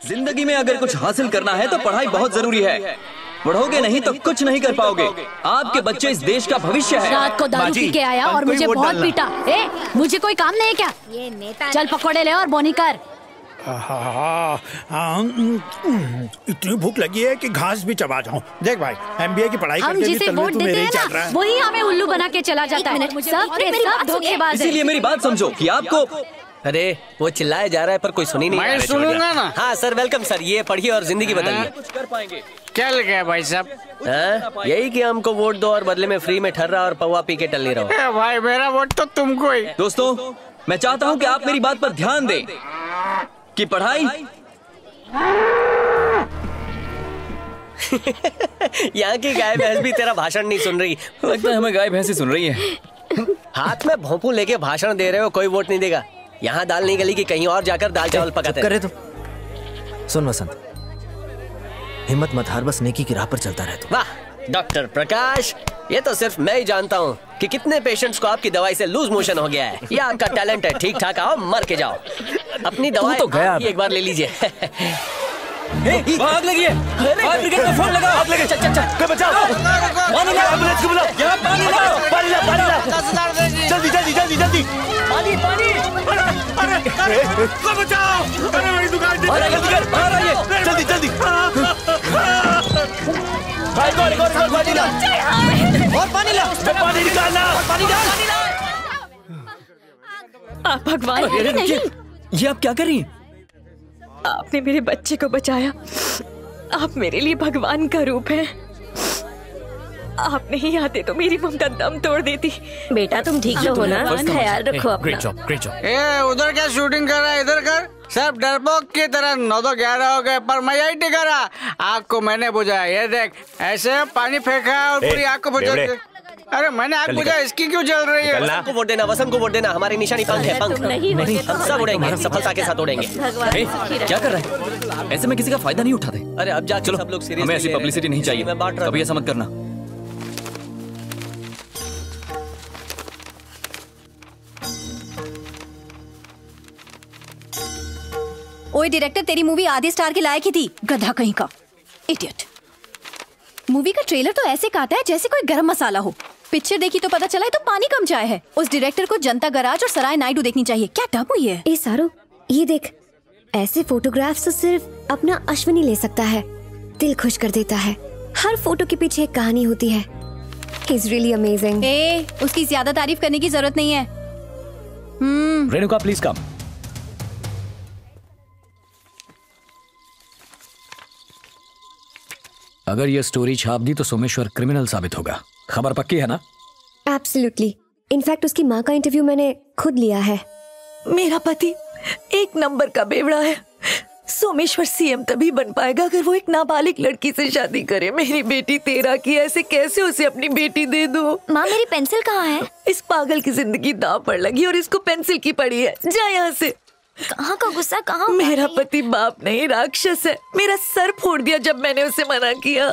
जिंदगी में अगर कुछ हासिल करना है तो पढ़ाई बहुत जरूरी है। पढ़ोगे नहीं तो कुछ नहीं कर पाओगे। आपके बच्चे इस देश का भविष्य है। रात को दारू पी के आया और मुझे बहुत पीटा। मुझे कोई काम नहीं है क्या? ये नेता चल पकौड़े ले और बोनी कर। इतनी भूख लगी है कि घास भी चबा जाऊं। देख भाई, MBA की पढ़ाई हम जिसे वोट देते हैं ना, वही हमें उल्लू बना के चला जाता है। सब धोखेबाज है। इसीलिए मेरी बात समझो कि आपको। अरे वो चिल्लाया जा रहा है पर कोई सुनी नहीं। मैं सुनूंगा ना। हाँ सर, वेलकम सर। ये पढ़िए और जिंदगी बदलिए। कुछ कर पाएंगे। क्या लिखा है भाई साहब? यही कि हमको वोट दो और बदले में फ्री में ठर्रा और पौवा पी के टल्ली रहो। भाई मेरा वोट तो तुमको ही। दोस्तों, मैं चाहता हूँ कि आप मेरी बात पर ध्यान दें कि पढ़ाई यहाँ की गाय भैंस भी तेरा भाषण नहीं सुन रही। लगता है हमें गाय भैंस ही सुन रही है। हाथ में भोंपू लेके भाषण दे रहे हो, कोई वोट नहीं देगा। यहाँ दाल नहीं गली कि कहीं और जाकर दाल चावल पकाते करे तो सुन वसंत, हिम्मत मत हार, बस नेकी की राह पर चलता रहे। वाह डॉक्टर प्रकाश, ये तो सिर्फ मैं ही जानता हूँ कि कितने पेशेंट्स को आपकी दवाई से लूज मोशन हो गया है। ये आपका टैलेंट है। ठीक ठाक आओ, मर के जाओ। अपनी दवाई तो गया एक बार ले लीजिए। आग लगी है। फायर ब्रिगेड को फोन लगाओ। आग लगी। चल चल चल, कोई बचाओ। पानी लाओ, एम्बुलेंस को बुलाओ। यहाँ पानी लाओ, पानी लाओ, पानी लाओ। 10,000 दे दी। जल्दी जल्दी जल्दी जल्दी। पानी पानी। अरे को बचाओ। अरे मेरी दुकान बाहर आइए, बाहर आइए, जल्दी जल्दी। भाई को और पानी ला। और पानी ला। पानी निकालना। पानी डाल। आप भगवान नहीं। ये आप क्या कर रही हैं? आपने मेरे बच्चे को बचाया। आप मेरे लिए भगवान का रूप हैं। आप नहीं आते तो मेरी ममता दम तोड़ देती। बेटा तुम ठीक हो ना? ख्याल रखो अपना। Great job, great job. उधर क्या शूटिंग कर रहा है? इधर कर। सब डरपोक की तरह 9 तो 11 हो गए पर मैं यही टिका रहा। आग को मैंने बुझाया। ये देख, ऐसे पानी फेंका और पूरी आग को बुझा। अरे मैंने आग बुझा, इसकी क्यों जल रही है? वसंत को वोट देना, वसंत को वोट देना। हमारी निशानी पंख है, पंख। नहीं, हम सब उड़ेंगे, सफलता के साथ उड़ेंगे। क्या कर रहे हैं? ऐसे में किसी का फायदा नहीं उठाते। अरे अब जा, चलो सब लोग सीरियस। हमें ऐसी पब्लिसिटी नहीं चाहिए। मैं बांट रहा हूं। कभी ऐसा मत करना। ओए डायरेक्टर, तेरी मूवी आधे स्टार के लायक ही थी। गधा कहीं का, इडियट। मूवी का ट्रेलर तो ऐसे काटा है जैसे कोई गरम मसाला हो। पिक्चर देखी तो पता चला है तो पानी कम चाय है। उस डायरेक्टर को जनता गराज और सराय नायडू देखनी चाहिए। क्या टप हुई है? ए सारो, ये देख, ऐसे फोटोग्राफ्स तो सिर्फ अपना अश्विनी ले सकता है। दिल खुश कर देता है। हर फोटो के पीछे एक कहानी होती है। He is really amazing. उसकी ज्यादा तारीफ करने की जरूरत नहीं है। Renuka please come. अगर ये स्टोरी छाप दी तो सोमेश्वर क्रिमिनल साबित होगा। खबर पक्की है ना? Absolutely. इनफैक्ट उसकी माँ का इंटरव्यू मैंने खुद लिया है। मेरा पति एक नंबर का बेवड़ा है। सोमेश्वर सीएम तभी बन पाएगा अगर वो एक नाबालिग लड़की से शादी करे। मेरी बेटी 13 की, ऐसे कैसे उसे अपनी बेटी दे दो? माँ, मेरी पेंसिल कहाँ है? इस पागल की जिंदगी दांव पर लगी और इसको पेंसिल की पड़ी है। जा यहाँ से। कहाँ का गुस्सा, कहाँ? मेरा पति बाप नहीं, राक्षस है। मेरा सर फोड़ दिया जब मैंने उसे मना किया।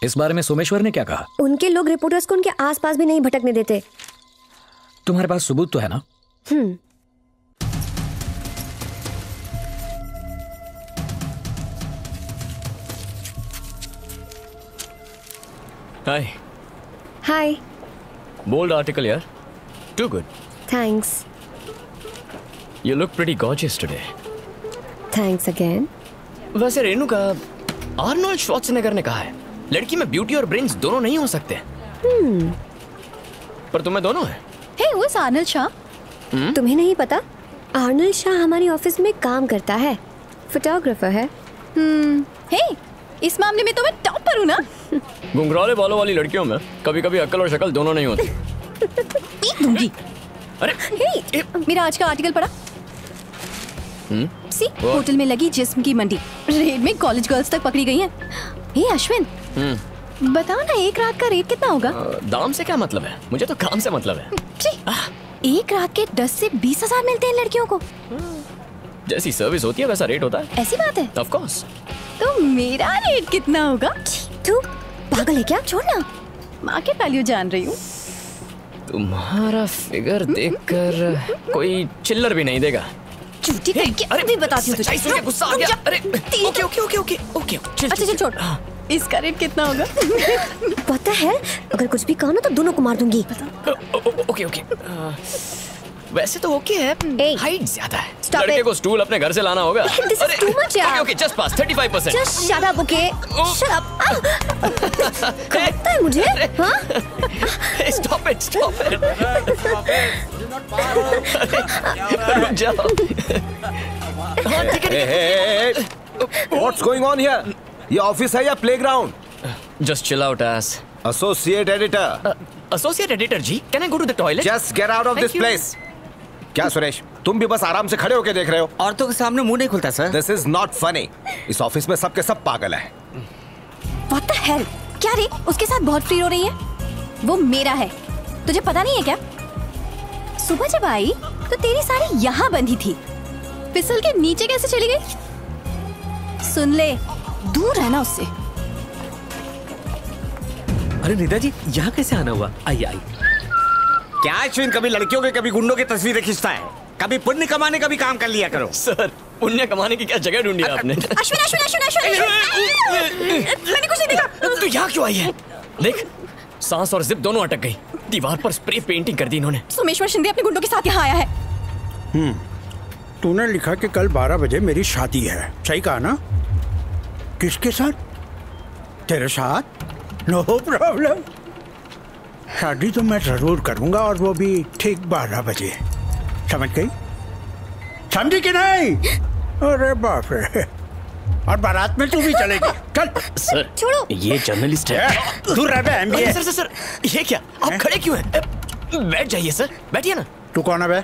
इस बारे में सोमेश्वर ने क्या कहा? उनके लोग रिपोर्टर्स को उनके आसपास भी नहीं भटकने देते। तुम्हारे पास सबूत तो है ना? हाय। हाय। बोल्ड आर्टिकल यार। Too good. Thanks. You look pretty gorgeous today. Thanks again. वैसे रेणुका, आर्नोल्ड श्वार्ज़नेगर ने कहा है लड़की में ब्यूटी और ब्रेन्स दोनों नहीं हो सकते। पर तुम्हें दोनों है। हे, वो आर्नल्ड शाह। तुम्हें नहीं पता? आर्नल्ड शाह हमारी ऑफिस में काम करता है, फोटोग्राफर है। हे, इस मामले में तो मैं टॉप पर हूँ ना। घुंघराले बालों वाली लड़कियों में कभी कभी अक्ल और शक्ल दोनों नहीं होती। पीक दूंगी। अरे हे, मेरा आज का आर्टिकल पढ़ा। सी, होटल में लगी जिस्म की मंडी। रेड में कॉलेज गर्ल्स तक पकड़ी गई हैं। हे अश्विन, बताओ ना, एक रात का रेट कितना होगा? दाम से क्या मतलब है? मुझे तो काम से मतलब है। एक रात के 10 से 20,000 मिलते हैं लड़कियों को। जैसी सर्विस होती है वैसा रेट होता है। ऐसी बात है? Of course. तो मेरा रेट कितना होगा? तू पागल है क्या? छोड़ना। मार्केट वैल्यू जान रही हूँ। तुम्हारा फिगर देखकर कोई चिल्लर भी नहीं देगा। झूठी करके अभी बताती हूँ तुझे। सुन के गुस्सा आ गया। अरे okay okay okay okay okay अच्छा चल छोड़। इसका रेट कितना होगा? पता है, अगर कुछ भी कहा ना तो दोनों को मार दूंगी। ओके ओके वैसे तो ओके है, हाइट ज्यादा है। Stop लड़के it. को स्टूल अपने घर से लाना होगा। This is too much यार। ओके जस्ट पास 35%। Just shut up, okay? Shut up. काटता है मुझे? हाँ? Stop it, stop it. रुक जाओ। हाँ ठीक है। What's going on here? ये ऑफिस है या playground? Just chill out, ass. Associate editor. Associate editor ji, can I go to the toilet? Just get out of Thank this you. place. क्या सुरेश, तुम भी बस आराम से खड़े होके देख रहे हो? औरतों के सामने मुंह नहीं खुलता sir. This is not funny. इस ऑफिस में सबके सब पागल हैं। What the hell? क्या रे? उसके साथ बहुत फ्री हो रही है? वो मेरा है। तुझे पता नहीं है क्या? सुबह जब आई तो तेरी साड़ी यहाँ बंधी थी। फिसल के नीचे कैसे चली गई? सुन ले, दूर रहना उससे। अरे निदा जी, यहाँ कैसे आना हुआ? आइए आइए। क्या अश्विन, कभी लड़कियों के कभी गुंडों की तस्वीरें खींचता है, कभी पुण्य कमाने का भी काम कर लिया करो। सर, पुण्य कमाने की क्या जगह ढूंढी आपने? अश्विन अश्विन अश्विन अश्विन, मैंने कुछ नहीं देखा। तू यहाँ क्यों आई है? देख, सांस और जिप दोनों अटक गई। दीवार पर स्प्रे पेंटिंग कर दी इन्होंने। सोमेश्वर शिंदे अपने गुंडों के साथ यहाँ आया है। तूने लिखा कि कल 12 बजे मेरी शादी है, सही कहा ना? किसके साथ? तेरे साथ? नो प्रॉब्लम, शादी तो मैं जरूर करूंगा, और वो भी ठीक 12 बजे। समझ गई? समझी कि नहीं? अरे बाप रे, और बारात में तू भी चलेगी। चल। सर छोड़ो। ये जर्नलिस्ट है। दूर रह बे, MBA। सर सर सर, ये क्या? आप खड़े क्यों हैं? बैठ जाइए सर, बैठिए ना। तू कौन है बे?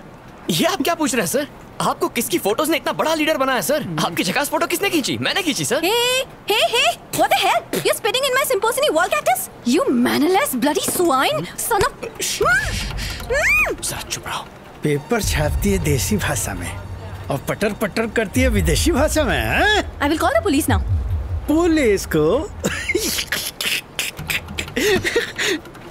ये आप क्या पूछ रहे हैं सर? आपको किसकी फोटोज ने इतना बड़ा लीडर बनाया सर? आपकी झकास फोटो किसने खींची? मैंने खींची sir. Hey, what the hell? You're spitting in my symphony wall cactus? You mannerless bloody swine, son of... sir चुप रहो। पेपर छापती है देसी भाषा में और पटर पटर करती है विदेशी भाषा में, हैं? I will call the police now. Police को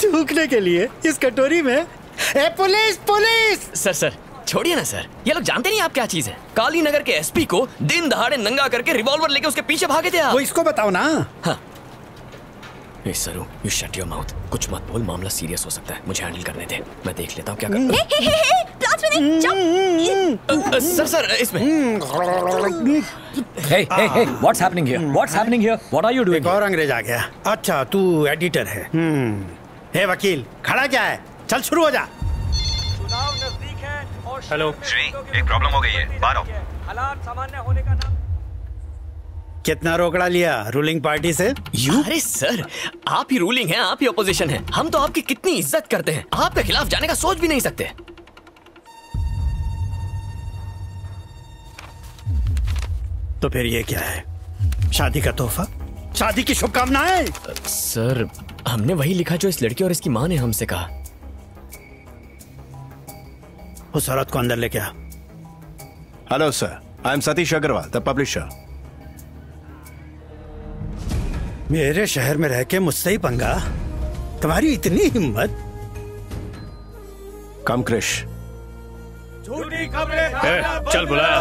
थूकने के लिए इस कटोरी में। ए पुलिस पुलिस! सर छोड़िए ना सर, ये लोग जानते नहीं आप क्या चीज है। काली नगर के एसपी को दिन दहाड़े नंगा करके रिवॉल्वर लेके उसके पीछे भागे थे आप। वो इसको बताओ ना। हाँ। ए सरू, यू शट योर माउथ। कुछ मत बोल, मामला सीरियस हो सकता है। मुझे हैंडल करने दे, मैं देख लेता हूँ क्या करना है। सर इसमें। Hey, what's happening here? What's happening here? What are you doing? एक और अंग्रेज आ गया। अच्छा, तू एडिटर है। हे वकील, खड़ा क्या है? चल शुरू हो जा। हेलो श्री, एक प्रॉब्लम हो गई है, बाहर आओ। हालात सामान्य होने का नाम। कितना रोकड़ा लिया रूलिंग पार्टी से? अरे सर, आप ही रूलिंग हैं, आप ही ऑपोजिशन हैं। हम तो आपकी कितनी इज्जत करते हैं, आपके खिलाफ जाने का सोच भी नहीं सकते। तो फिर ये क्या है? शादी का तोहफा? शादी की शुभकामनाएं? सर, हमने वही लिखा जो इस लड़की और इसकी माँ ने हमसे कहा। उस औरत को अंदर लेके आ। Hello sir, I am Satish Agrawal, the publisher. मेरे शहर में रह के मुझसे ही पंगा? तुम्हारी इतनी हिम्मत? कम क्रिश। चल बुलाया।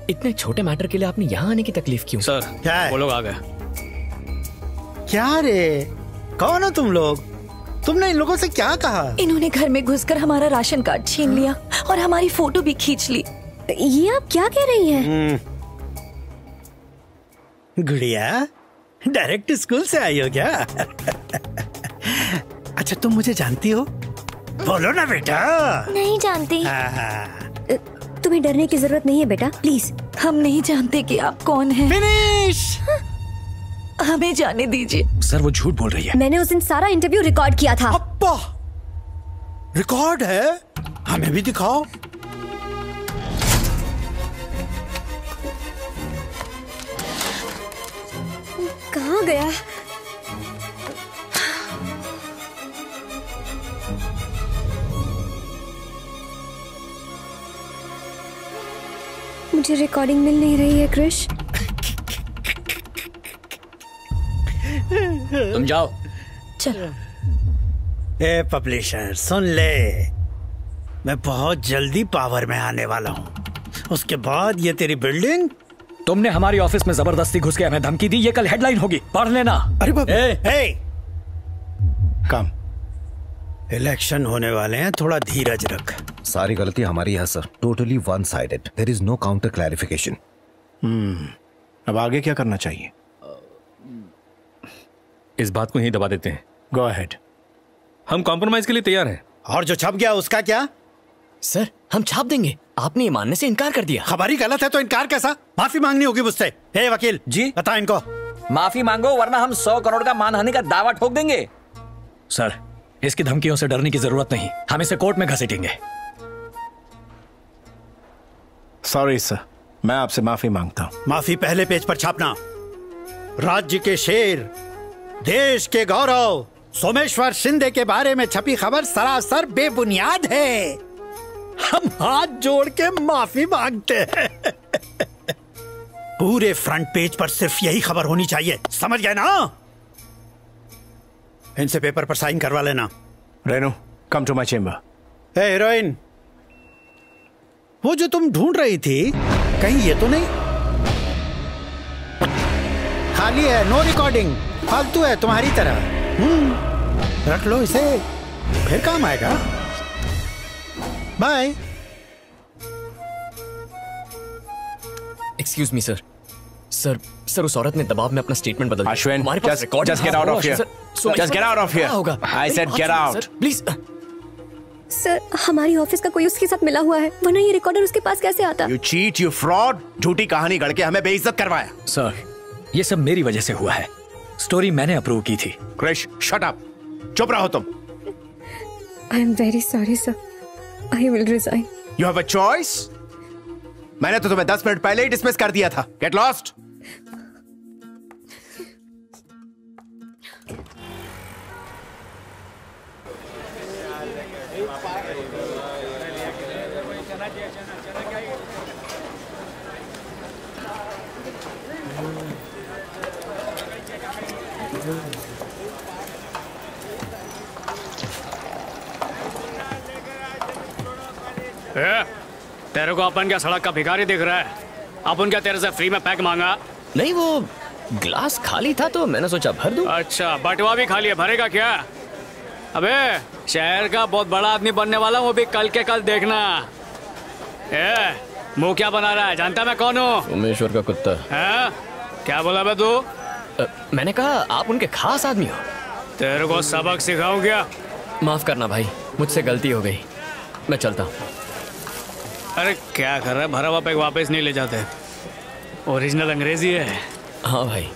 इतने छोटे मैटर के लिए आपने यहाँ आने की तकलीफ क्यों? सर क्या है? वो लोग आ गए। क्या रे, कौन हो तुम लोग? तुमने इन लोगों से क्या कहा? इन्होंने घर में घुसकर हमारा राशन कार्ड छीन लिया और हमारी फोटो भी खींच ली। ये आप क्या कह रही हैं? गुड़िया, डायरेक्ट स्कूल से आई हो क्या? अच्छा, तुम मुझे जानती हो? बोलो ना बेटा। नहीं जानती। तुम्हें डरने की जरूरत नहीं है बेटा, प्लीज। हम नहीं जानते कि आप कौन हैं। फिनिश। हमें जाने दीजिए। सर वो झूठ बोल रही है। मैंने उस दिन सारा इंटरव्यू रिकॉर्ड किया था। अब्बा, रिकॉर्ड है? हमें भी दिखाओ। कहाँ गया? मुझे रिकॉर्डिंग मिल नहीं रही है क्रिश। तुम जाओ। चलो। ए पब्लिशर, सुन ले, मैं बहुत जल्दी पावर में आने वाला हूँ उसके बाद ये तेरी बिल्डिंग। तुमने हमारी ऑफिस में जबरदस्ती घुस के हमें धमकी दी, ये कल हेडलाइन होगी, पढ़ लेना। अरे बाबा, कम इलेक्शन होने वाले हैं, थोड़ा धीरज रख। सारी गलती हमारी है sir, totally one sided, there is no counter clarification. अब आगे क्या करना चाहिए? इस बात को ही दबा देते हैं। Go ahead. हम कॉम्प्रोमाइज के लिए तैयार हैं। और जो छप गया उसका क्या? सर हम छाप देंगे, आपने ये मानने से इनकार कर दिया। खबर ही गलत है तो इनकार कैसा? माफी मांगनी होगी मुझसे। हे वकील जी, बता इनको। माफी मांगो वरना हम 100 करोड़ का मानहानि का दावा ठोक देंगे। सर इसकी धमकियों से डरने की जरूरत नहीं, हम इसे कोर्ट में घसीटेंगे। सॉरी सर, मैं आपसे माफी मांगता हूं। माफी पहले पेज पर छापना। राज्य के शेर, देश के गौरव सोमेश्वर शिंदे के बारे में छपी खबर सरासर बेबुनियाद है। हम हाथ जोड़ के माफी मांगते हैं। पूरे फ्रंट पेज पर सिर्फ यही खबर होनी चाहिए, समझ गए ना? इनसे पेपर पर साइन करवा लेना। Renu, come to my chamber. Hey heroine, वो जो तुम ढूंढ रही थी कहीं ये तो नहीं? खाली है, नो रिकॉर्डिंग, फालतू है तुम्हारी तरह। रख लो इसे, फिर काम आएगा। Bye. Excuse me sir. Sir उस औरत ने दबाव में अपना स्टेटमेंट बदल दिया। अश्विन, हमारे पास record just get out of here. Just get out of here. I said get out. Please. Sir हमारी ऑफिस का कोई उसके साथ मिला हुआ है, वरना ये रिकॉर्डर उसके पास कैसे आता? You cheat, you fraud, झूठी कहानी गढ़ के हमें बेइज्जत करवाया। सर ये सब मेरी वजह से हुआ है, स्टोरी मैंने अप्रूव की थी। क्रिश, शट अप, चुप रहो तुम। I am very sorry sir, I will resign. You have a choice? मैंने तो तुम्हें 10 मिनट पहले ही डिसमिस कर दिया था। Get lost. तेरे को अपन क्या सड़क का भिखारी दिख रहा है? अपन क्या तेरे से फ्री में पैक मांगा? नहीं, वो ग्लास खाली था तो मैंने सोचा भर दूं। अच्छा, बटवा भी खाली है, भरेगा क्या? अबे शहर का बहुत बड़ा आदमी बनने वाला हूँ, वो भी कल के कल देखना। मुंह क्या बना रहा है? जानता मैं कौन हूँ? सोमेश्वर का कुत्ता। है? क्या बोला बे तू? मैंने कहा आप उनके खास आदमी हो। तेरे को सबक सिखाऊं क्या? माफ करना भाई, मुझसे गलती हो गई, मैं चलता हूँ। अरे क्या कर रहा है? भरा हुआ पैक वापस नहीं ले जाते, ओरिजिनल अंग्रेजी है। हाँ भाई।